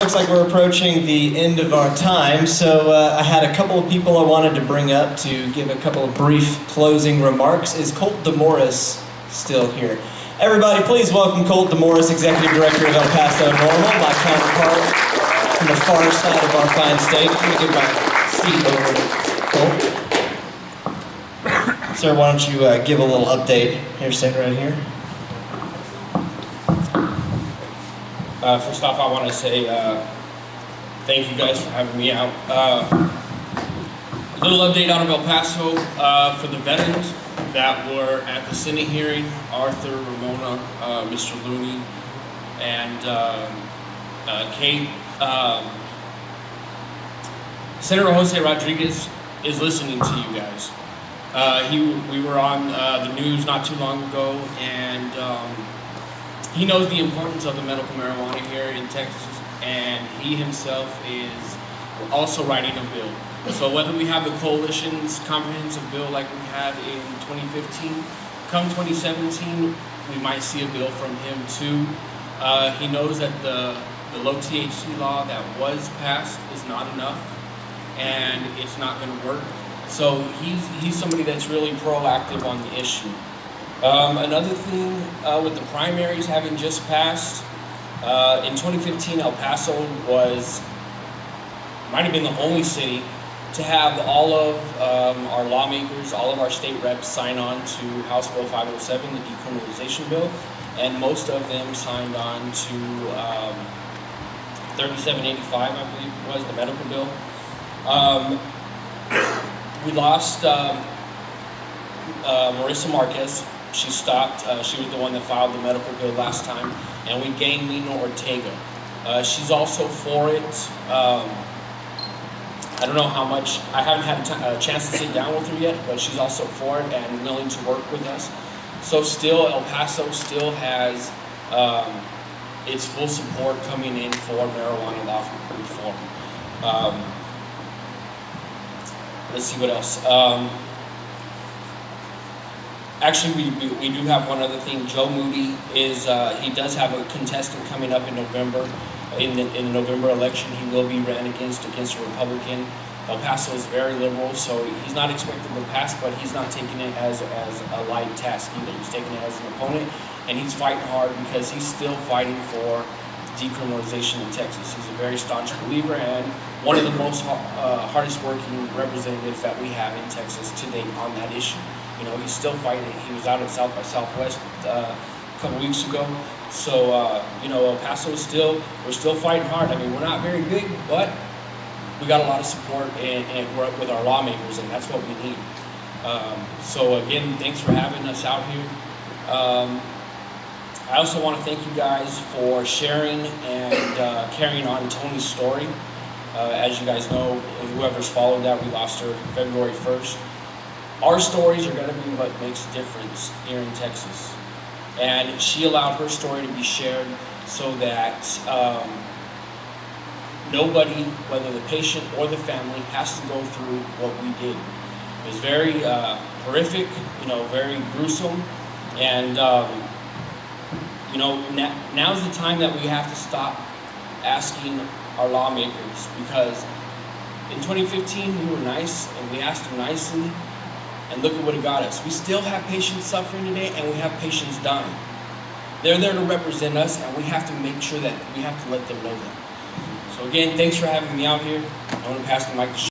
Looks like we're approaching the end of our time, so I had a couple of people I wanted to bring up to give a couple of brief closing remarks. Is Colt DeMorris still here? Everybody, please welcome Colt DeMorris, Executive Director of El Paso NORML, my counterpart from the far side of our fine state. Let me give my seat over to Colt. Sir, why don't you give a little update? Here, sit right here. First off, I want to say thank you guys for having me out. A little update out of El Paso for the veterans that were at the Senate hearing: Arthur, Ramona, Mr. Looney, and Kate. Senator Jose Rodriguez is listening to you guys. We were on the news not too long ago, and he knows the importance of the medical marijuana here in Texas, and he himself is also writing a bill. So whether we have the coalition's comprehensive bill like we had in 2015, come 2017, we might see a bill from him too. He knows that the low THC law that was passed is not enough, and it's not going to work. So he's somebody that's really proactive on the issue. Another thing with the primaries having just passed, in 2015 El Paso might have been the only city to have all of our lawmakers, all of our state reps sign on to House Bill 507, the decriminalization bill, and most of them signed on to 3785, I believe it was, the medical bill. We lost Marissa Marquez. She stopped. She was the one that filed the medical bill last time, and we gained Nina Ortega. She's also for it. I don't know how much. I haven't had a chance to sit down with her yet, but she's also for it and willing to work with us. So still, El Paso still has its full support coming in for marijuana law reform. Let's see what else. Actually, we do have one other thing. Joe Moody he does have a contestant coming up in November. In the November election, he will be ran against a Republican. El Paso is very liberal, so he's not expected to pass, but he's not taking it as a light task either. He's taking it as an opponent, and he's fighting hard because he's still fighting for decriminalization in Texas. He's a very staunch believer and one of the most hardest working representatives that we have in Texas to date on that issue. You know, he's still fighting. He was out at South by Southwest a couple weeks ago. So, you know, El Paso we're still fighting hard. I mean, we're not very big, but we got a lot of support and we're with our lawmakers, and that's what we need. So again, thanks for having us out here. I also want to thank you guys for sharing and carrying on Tony's story. As you guys know, whoever's followed that, we lost her February 1st. Our stories are going to be what makes a difference here in Texas. And she allowed her story to be shared so that nobody, whether the patient or the family, has to go through what we did. It was very horrific, you know, very gruesome. And, you know, now's the time that we have to stop asking our lawmakers, because in 2015 we were nice and we asked them nicely, and look at what it got us. We still have patients suffering today, and we have patients dying. They're there to represent us, and we have to make sure that we have to let them know that. So again, thanks for having me out here. I want to pass the mic to